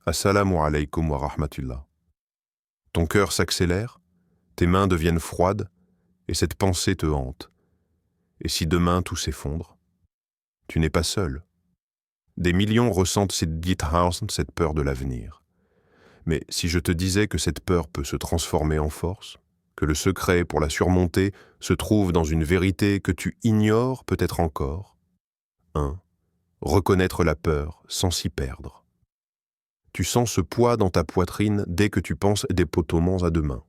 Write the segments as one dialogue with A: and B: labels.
A: Assalamu alaykum wa rahmatullah. Ton cœur s'accélère, tes mains deviennent froides, et cette pensée te hante. Et si demain tout s'effondre? Tu n'es pas seul. Des millions ressentent cette peur de l'avenir. Mais si je te disais que cette peur peut se transformer en force, que le secret pour la surmonter se trouve dans une vérité que tu ignores peut-être encore? 1. Reconnaître la peur sans s'y perdre. Tu sens ce poids dans ta poitrine dès que tu penses des potoments à demain.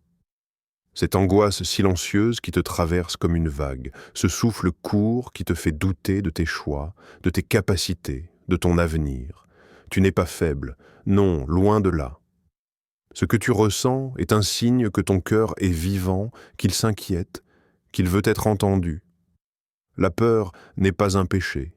A: Cette angoisse silencieuse qui te traverse comme une vague, ce souffle court qui te fait douter de tes choix, de tes capacités, de ton avenir. Tu n'es pas faible, non, loin de là. Ce que tu ressens est un signe que ton cœur est vivant, qu'il s'inquiète, qu'il veut être entendu. La peur n'est pas un péché.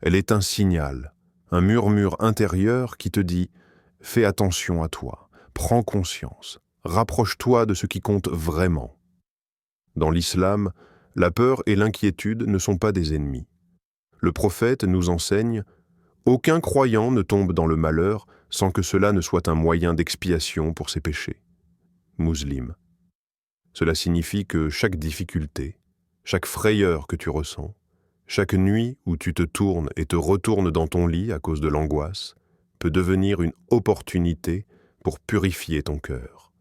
A: Elle est un signal, un murmure intérieur qui te dit « Fais attention à toi, prends conscience, rapproche-toi de ce qui compte vraiment ». Dans l'islam, la peur et l'inquiétude ne sont pas des ennemis. Le prophète nous enseigne « Aucun croyant ne tombe dans le malheur sans que cela ne soit un moyen d'expiation pour ses péchés ». Muslim. Cela signifie que chaque difficulté, chaque frayeur que tu ressens, chaque nuit où tu te tournes et te retournes dans ton lit à cause de l'angoisse, peut devenir une opportunité pour purifier ton cœur,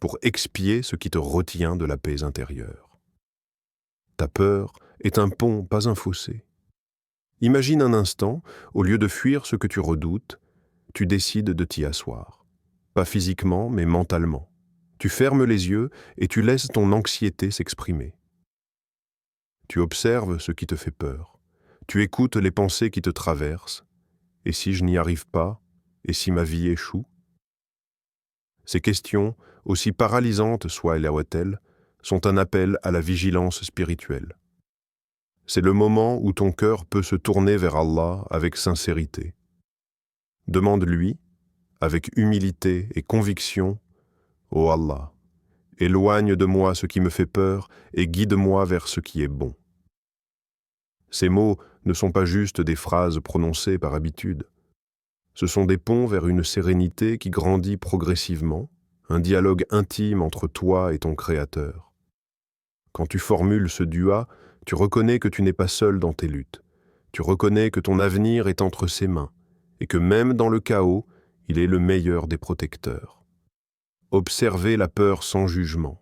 A: pour expier ce qui te retient de la paix intérieure. Ta peur est un pont, pas un fossé. Imagine un instant, au lieu de fuir ce que tu redoutes, tu décides de t'y asseoir. Pas physiquement, mais mentalement. Tu fermes les yeux et tu laisses ton anxiété s'exprimer. Tu observes ce qui te fait peur. Tu écoutes les pensées qui te traversent. Et si je n'y arrive pas? Et si ma vie échoue? Ces questions, aussi paralysantes soient-elles, sont un appel à la vigilance spirituelle. C'est le moment où ton cœur peut se tourner vers Allah avec sincérité. Demande-lui, avec humilité et conviction, « Ô Allah, éloigne de moi ce qui me fait peur et guide-moi vers ce qui est bon. » Ces mots ne sont pas juste des phrases prononcées par habitude. Ce sont des ponts vers une sérénité qui grandit progressivement, un dialogue intime entre toi et ton Créateur. Quand tu formules ce dua, tu reconnais que tu n'es pas seul dans tes luttes. Tu reconnais que ton avenir est entre ses mains et que même dans le chaos, il est le meilleur des protecteurs. Observez la peur sans jugement.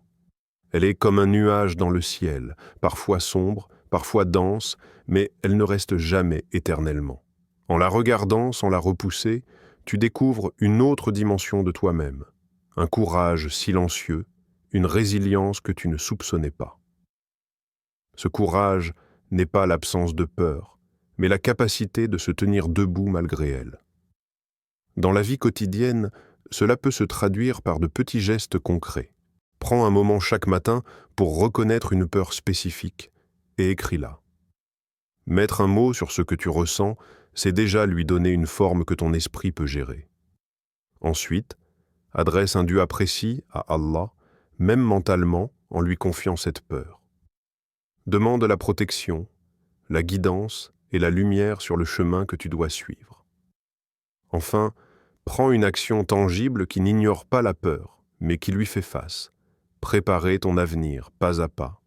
A: Elle est comme un nuage dans le ciel, parfois sombre, parfois dense, mais elle ne reste jamais éternellement. En la regardant sans la repousser, tu découvres une autre dimension de toi-même, un courage silencieux, une résilience que tu ne soupçonnais pas. Ce courage n'est pas l'absence de peur, mais la capacité de se tenir debout malgré elle. Dans la vie quotidienne, cela peut se traduire par de petits gestes concrets. Prends un moment chaque matin pour reconnaître une peur spécifique et écris-la. Mettre un mot sur ce que tu ressens, c'est déjà lui donner une forme que ton esprit peut gérer. Ensuite, adresse un dua précis à Allah, même mentalement, en lui confiant cette peur. Demande la protection, la guidance et la lumière sur le chemin que tu dois suivre. Enfin, prends une action tangible qui n'ignore pas la peur, mais qui lui fait face. Préparer ton avenir pas à pas.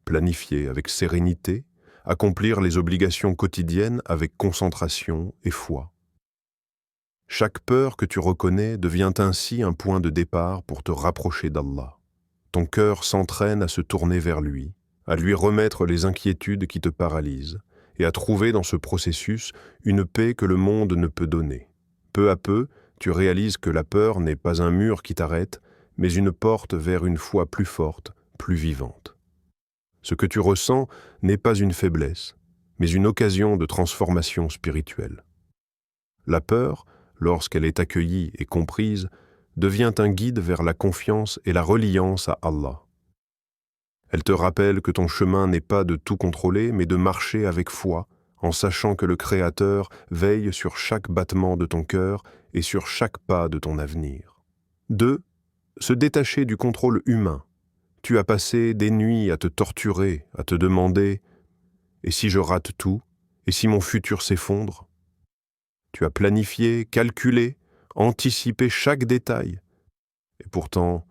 A: Planifier avec sérénité, accomplir les obligations quotidiennes avec concentration et foi. Chaque peur que tu reconnais devient ainsi un point de départ pour te rapprocher d'Allah. Ton cœur s'entraîne à se tourner vers lui, à lui remettre les inquiétudes qui te paralysent et à trouver dans ce processus une paix que le monde ne peut donner. Peu à peu, tu réalises que la peur n'est pas un mur qui t'arrête, mais une porte vers une foi plus forte, plus vivante. Ce que tu ressens n'est pas une faiblesse, mais une occasion de transformation spirituelle. La peur, lorsqu'elle est accueillie et comprise, devient un guide vers la confiance et la reliance à Allah. Elle te rappelle que ton chemin n'est pas de tout contrôler, mais de marcher avec foi, en sachant que le Créateur veille sur chaque battement de ton cœur et sur chaque pas de ton avenir. 2. Se détacher du contrôle humain. Tu as passé des nuits à te torturer, à te demander « Et si je rate tout? Et si mon futur s'effondre ?» Tu as planifié, calculé, anticiper chaque détail. Et pourtant,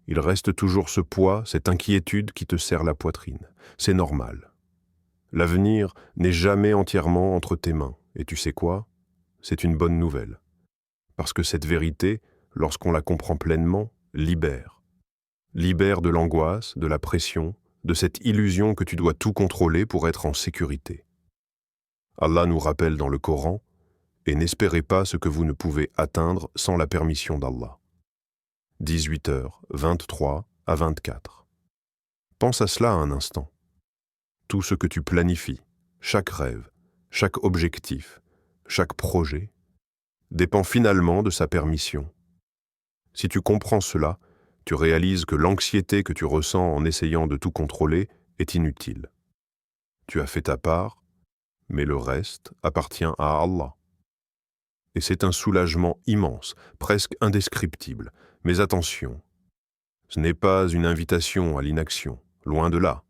A: il reste toujours ce poids, cette inquiétude qui te serre la poitrine. C'est normal. L'avenir n'est jamais entièrement entre tes mains. Et tu sais quoi? C'est une bonne nouvelle. Parce que cette vérité, lorsqu'on la comprend pleinement, libère. Libère de l'angoisse, de la pression, de cette illusion que tu dois tout contrôler pour être en sécurité. Allah nous rappelle dans le Coran, « Et n'espérez pas ce que vous ne pouvez atteindre sans la permission d'Allah. » 18h23 à 24. Pense à cela un instant. Tout ce que tu planifies, chaque rêve, chaque objectif, chaque projet, dépend finalement de sa permission. Si tu comprends cela, tu réalises que l'anxiété que tu ressens en essayant de tout contrôler est inutile. Tu as fait ta part, mais le reste appartient à Allah. Et c'est un soulagement immense, presque indescriptible. Mais attention, ce n'est pas une invitation à l'inaction, loin de là.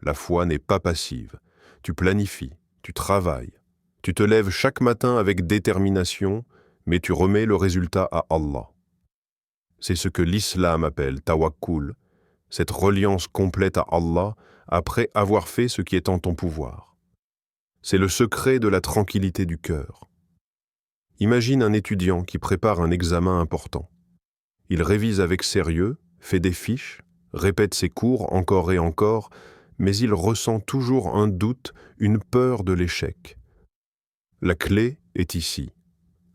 A: La foi n'est pas passive. Tu planifies, tu travailles, tu te lèves chaque matin avec détermination, mais tu remets le résultat à Allah. C'est ce que l'islam appelle tawakkul, cette reliance complète à Allah après avoir fait ce qui est en ton pouvoir. C'est le secret de la tranquillité du cœur. Imagine un étudiant qui prépare un examen important. Il révise avec sérieux, fait des fiches, répète ses cours encore et encore, mais il ressent toujours un doute, une peur de l'échec. La clé est ici.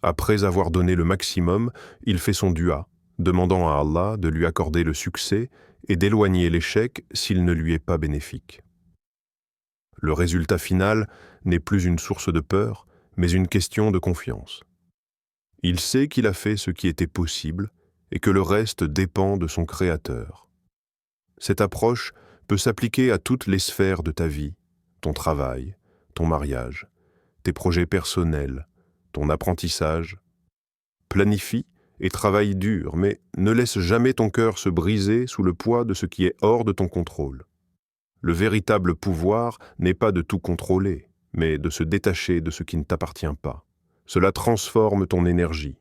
A: Après avoir donné le maximum, il fait son dua, demandant à Allah de lui accorder le succès et d'éloigner l'échec s'il ne lui est pas bénéfique. Le résultat final n'est plus une source de peur, mais une question de confiance. Il sait qu'il a fait ce qui était possible et que le reste dépend de son Créateur. Cette approche peut s'appliquer à toutes les sphères de ta vie, ton travail, ton mariage, tes projets personnels, ton apprentissage. Planifie et travaille dur, mais ne laisse jamais ton cœur se briser sous le poids de ce qui est hors de ton contrôle. Le véritable pouvoir n'est pas de tout contrôler, mais de se détacher de ce qui ne t'appartient pas. Cela transforme ton énergie.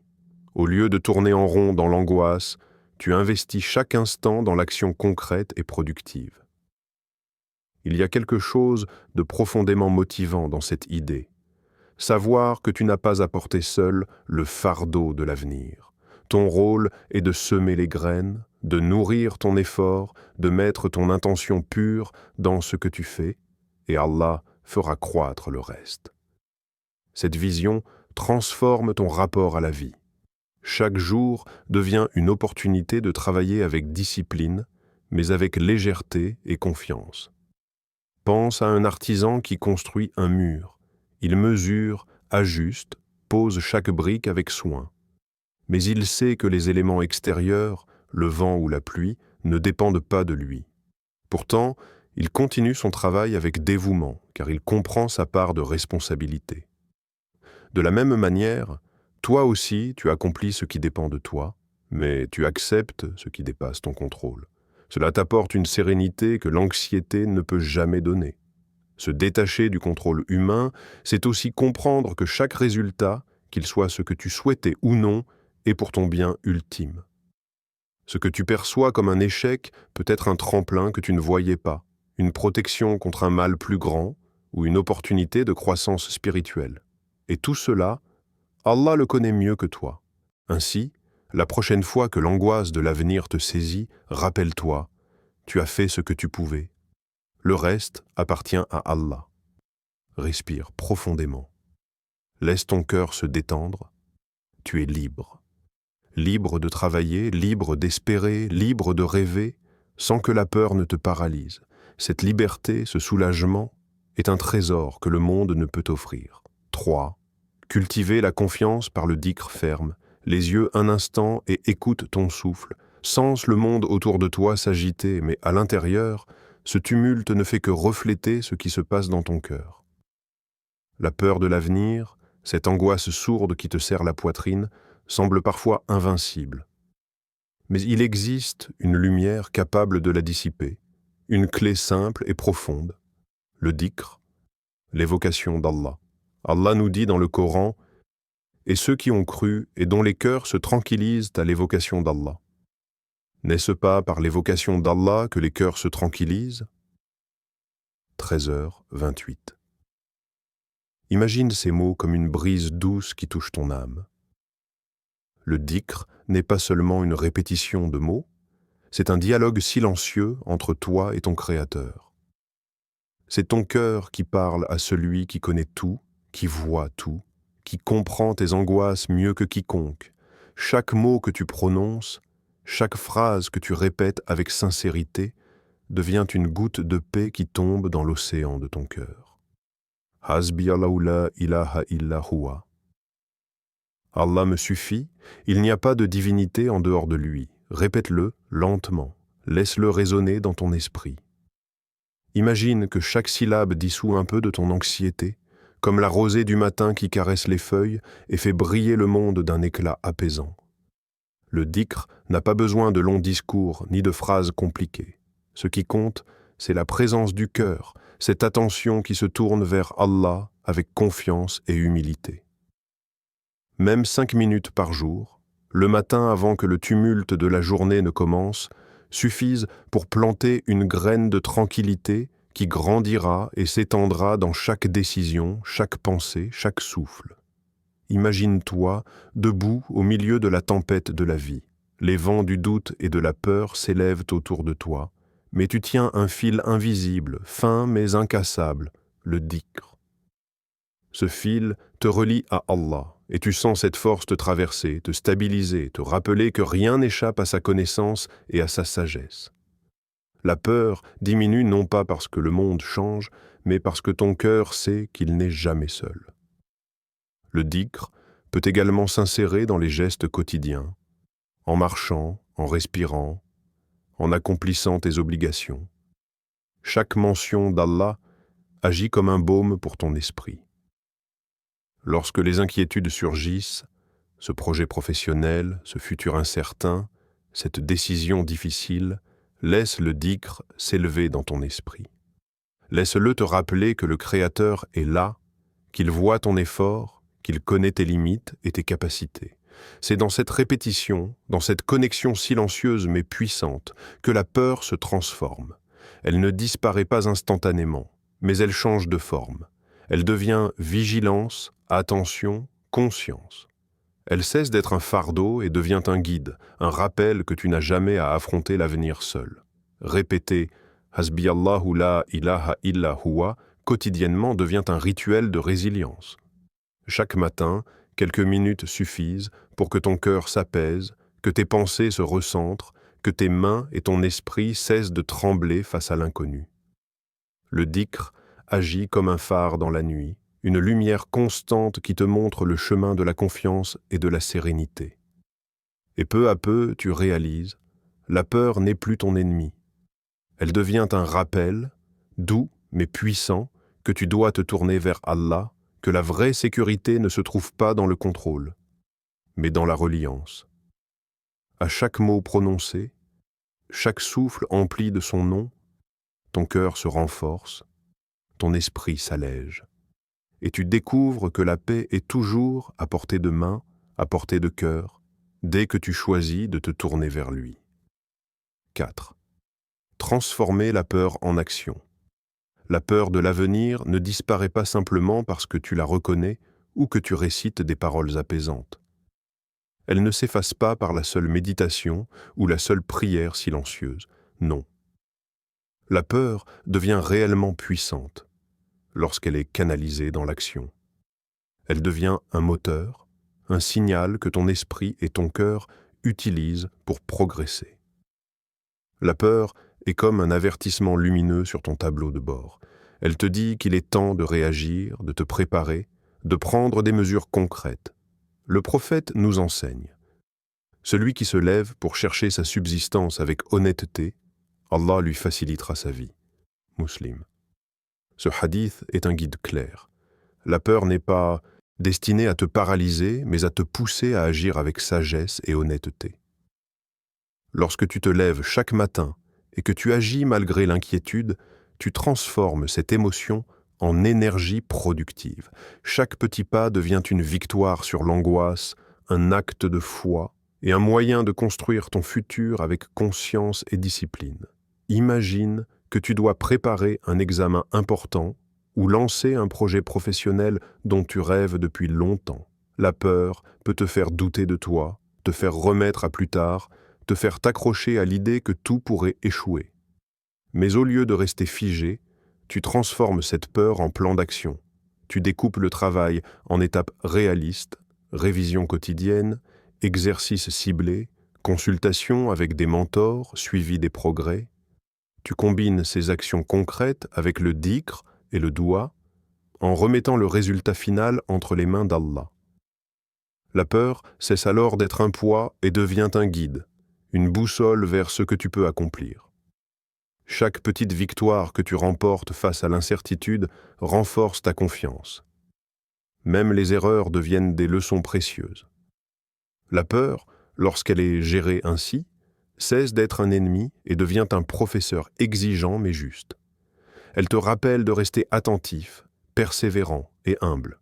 A: Au lieu de tourner en rond dans l'angoisse, tu investis chaque instant dans l'action concrète et productive. Il y a quelque chose de profondément motivant dans cette idée. Savoir que tu n'as pas à porter seul le fardeau de l'avenir. Ton rôle est de semer les graines, de nourrir ton effort, de mettre ton intention pure dans ce que tu fais, et Allah fera croître le reste. Cette vision transforme ton rapport à la vie. Chaque jour devient une opportunité de travailler avec discipline, mais avec légèreté et confiance. Pense à un artisan qui construit un mur. Il mesure, ajuste, pose chaque brique avec soin. Mais il sait que les éléments extérieurs, le vent ou la pluie, ne dépendent pas de lui. Pourtant, il continue son travail avec dévouement, car il comprend sa part de responsabilité. De la même manière, toi aussi, tu accomplis ce qui dépend de toi, mais tu acceptes ce qui dépasse ton contrôle. Cela t'apporte une sérénité que l'anxiété ne peut jamais donner. Se détacher du contrôle humain, c'est aussi comprendre que chaque résultat, qu'il soit ce que tu souhaitais ou non, est pour ton bien ultime. Ce que tu perçois comme un échec peut être un tremplin que tu ne voyais pas, une protection contre un mal plus grand ou une opportunité de croissance spirituelle. Et tout cela, Allah le connaît mieux que toi. Ainsi, la prochaine fois que l'angoisse de l'avenir te saisit, rappelle-toi, tu as fait ce que tu pouvais. Le reste appartient à Allah. Respire profondément. Laisse ton cœur se détendre. Tu es libre. Libre de travailler, libre d'espérer, libre de rêver, sans que la peur ne te paralyse. Cette liberté, ce soulagement, est un trésor que le monde ne peut offrir. 3. Cultiver la confiance par le dhikr ferme, les yeux un instant et écoute ton souffle. Sens le monde autour de toi s'agiter, mais à l'intérieur, ce tumulte ne fait que refléter ce qui se passe dans ton cœur. La peur de l'avenir, cette angoisse sourde qui te serre la poitrine, semble parfois invincible. Mais il existe une lumière capable de la dissiper, une clé simple et profonde, le dhikr, l'évocation d'Allah. Allah nous dit dans le Coran et ceux qui ont cru et dont les cœurs se tranquillisent à l'évocation d'Allah. N'est-ce pas par l'évocation d'Allah que les cœurs se tranquillisent ? 13h28. Imagine ces mots comme une brise douce qui touche ton âme. Le dhikr n'est pas seulement une répétition de mots, c'est un dialogue silencieux entre toi et ton Créateur. C'est ton cœur qui parle à celui qui connaît tout, qui voit tout, qui comprend tes angoisses mieux que quiconque. Chaque mot que tu prononces, chaque phrase que tu répètes avec sincérité devient une goutte de paix qui tombe dans l'océan de ton cœur. Hasbi Allahu la ilaha illa huwa. Allah me suffit, il n'y a pas de divinité en dehors de lui. Répète-le lentement, laisse-le résonner dans ton esprit. Imagine que chaque syllabe dissout un peu de ton anxiété, comme la rosée du matin qui caresse les feuilles et fait briller le monde d'un éclat apaisant. Le dhikr n'a pas besoin de longs discours ni de phrases compliquées. Ce qui compte, c'est la présence du cœur, cette attention qui se tourne vers Allah avec confiance et humilité. Même 5 minutes par jour, le matin avant que le tumulte de la journée ne commence, suffisent pour planter une graine de tranquillité qui grandira et s'étendra dans chaque décision, chaque pensée, chaque souffle. Imagine-toi debout au milieu de la tempête de la vie. Les vents du doute et de la peur s'élèvent autour de toi, mais tu tiens un fil invisible, fin mais incassable, le dhikr. Ce fil te relie à Allah, et tu sens cette force te traverser, te stabiliser, te rappeler que rien n'échappe à sa connaissance et à sa sagesse. La peur diminue non pas parce que le monde change, mais parce que ton cœur sait qu'il n'est jamais seul. Le dhikr peut également s'insérer dans les gestes quotidiens, en marchant, en respirant, en accomplissant tes obligations. Chaque mention d'Allah agit comme un baume pour ton esprit. Lorsque les inquiétudes surgissent, ce projet professionnel, ce futur incertain, cette décision difficile, laisse le dhikr s'élever dans ton esprit. Laisse-le te rappeler que le Créateur est là, qu'il voit ton effort, qu'il connaît tes limites et tes capacités. C'est dans cette répétition, dans cette connexion silencieuse mais puissante, que la peur se transforme. Elle ne disparaît pas instantanément, mais elle change de forme. Elle devient vigilance, attention, conscience. Elle cesse d'être un fardeau et devient un guide, un rappel que tu n'as jamais à affronter l'avenir seul. Répéter « Hasbi Allahu la ilaha illa huwa » quotidiennement devient un rituel de résilience. Chaque matin, quelques minutes suffisent pour que ton cœur s'apaise, que tes pensées se recentrent, que tes mains et ton esprit cessent de trembler face à l'inconnu. Le dhikr agit comme un phare dans la nuit, une lumière constante qui te montre le chemin de la confiance et de la sérénité. Et peu à peu, tu réalises, la peur n'est plus ton ennemi. Elle devient un rappel, doux mais puissant, que tu dois te tourner vers Allah, que la vraie sécurité ne se trouve pas dans le contrôle, mais dans la reliance. À chaque mot prononcé, chaque souffle empli de son nom, ton cœur se renforce, ton esprit s'allège. Et tu découvres que la paix est toujours à portée de main, à portée de cœur, dès que tu choisis de te tourner vers lui. 4. Transformer la peur en action. La peur de l'avenir ne disparaît pas simplement parce que tu la reconnais ou que tu récites des paroles apaisantes. Elle ne s'efface pas par la seule méditation ou la seule prière silencieuse. Non. La peur devient réellement puissante lorsqu'elle est canalisée dans l'action. Elle devient un moteur, un signal que ton esprit et ton cœur utilisent pour progresser. La peur est comme un avertissement lumineux sur ton tableau de bord. Elle te dit qu'il est temps de réagir, de te préparer, de prendre des mesures concrètes. Le prophète nous enseigne. Celui qui se lève pour chercher sa subsistance avec honnêteté, Allah lui facilitera sa vie. Muslim. Ce hadith est un guide clair. La peur n'est pas destinée à te paralyser, mais à te pousser à agir avec sagesse et honnêteté. Lorsque tu te lèves chaque matin et que tu agis malgré l'inquiétude, tu transformes cette émotion en énergie productive. Chaque petit pas devient une victoire sur l'angoisse, un acte de foi et un moyen de construire ton futur avec conscience et discipline. Imagine que tu dois préparer un examen important ou lancer un projet professionnel dont tu rêves depuis longtemps. La peur peut te faire douter de toi, te faire remettre à plus tard, te faire t'accrocher à l'idée que tout pourrait échouer. Mais au lieu de rester figé, tu transformes cette peur en plan d'action. Tu découpes le travail en étapes réalistes, révision quotidienne, exercices ciblés, consultation avec des mentors, suivi des progrès. Tu combines ces actions concrètes avec le dhikr et le doua, en remettant le résultat final entre les mains d'Allah. La peur cesse alors d'être un poids et devient un guide, une boussole vers ce que tu peux accomplir. Chaque petite victoire que tu remportes face à l'incertitude renforce ta confiance. Même les erreurs deviennent des leçons précieuses. La peur, lorsqu'elle est gérée ainsi, cesse d'être un ennemi et devient un professeur exigeant mais juste. Elle te rappelle de rester attentif, persévérant et humble.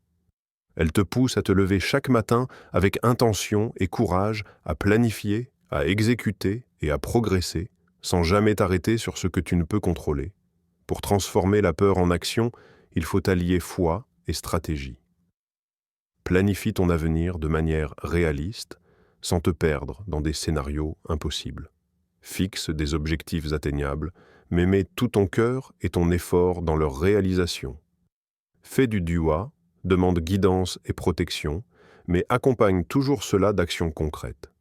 A: Elle te pousse à te lever chaque matin avec intention et courage à planifier, à exécuter et à progresser, sans jamais t'arrêter sur ce que tu ne peux contrôler. Pour transformer la peur en action, il faut allier foi et stratégie. Planifie ton avenir de manière réaliste, sans te perdre dans des scénarios impossibles. Fixe des objectifs atteignables, mais mets tout ton cœur et ton effort dans leur réalisation. Fais du dua, demande guidance et protection, mais accompagne toujours cela d'actions concrètes.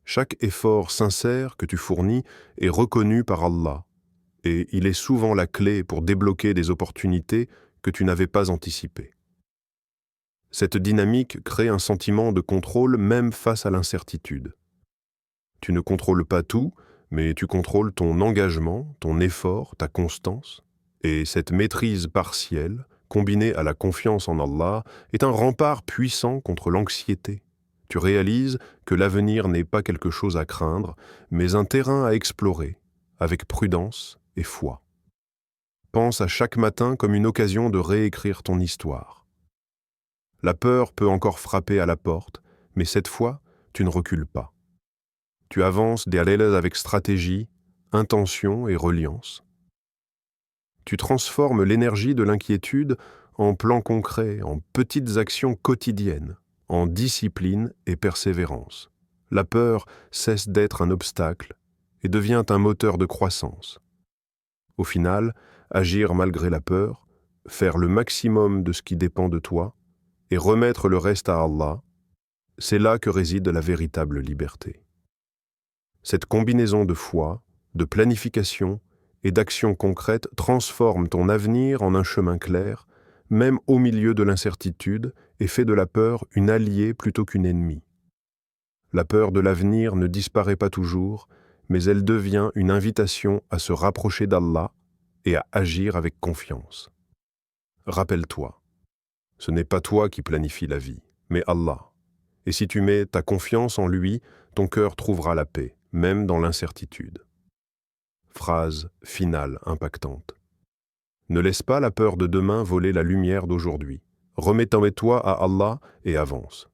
A: Chaque effort sincère que tu fournis est reconnu par Allah, et il est souvent la clé pour débloquer des opportunités que tu n'avais pas anticipées. Cette dynamique crée un sentiment de contrôle même face à l'incertitude. Tu ne contrôles pas tout, mais tu contrôles ton engagement, ton effort, ta constance, et cette maîtrise partielle, combinée à la confiance en Allah, est un rempart puissant contre l'anxiété. Tu réalises que l'avenir n'est pas quelque chose à craindre, mais un terrain à explorer, avec prudence et foi. Pense à chaque matin comme une occasion de réécrire ton histoire. La peur peut encore frapper à la porte, mais cette fois, tu ne recules pas. Tu avances des allées avec stratégie, intention et reliance. Tu transformes l'énergie de l'inquiétude en plans concrets, en petites actions quotidiennes, en discipline et persévérance. La peur cesse d'être un obstacle et devient un moteur de croissance. Au final, agir malgré la peur, faire le maximum de ce qui dépend de toi et remettre le reste à Allah, c'est là que réside la véritable liberté. Cette combinaison de foi, de planification et d'actions concrètes transforme ton avenir en un chemin clair, même au milieu de l'incertitude, et fait de la peur une alliée plutôt qu'une ennemie. La peur de l'avenir ne disparaît pas toujours, mais elle devient une invitation à se rapprocher d'Allah et à agir avec confiance. Rappelle-toi, ce n'est pas toi qui planifie la vie, mais Allah. Et si tu mets ta confiance en lui, ton cœur trouvera la paix, même dans l'incertitude. Phrase finale impactante. Ne laisse pas la peur de demain voler la lumière d'aujourd'hui. Remets-toi à Allah et avance.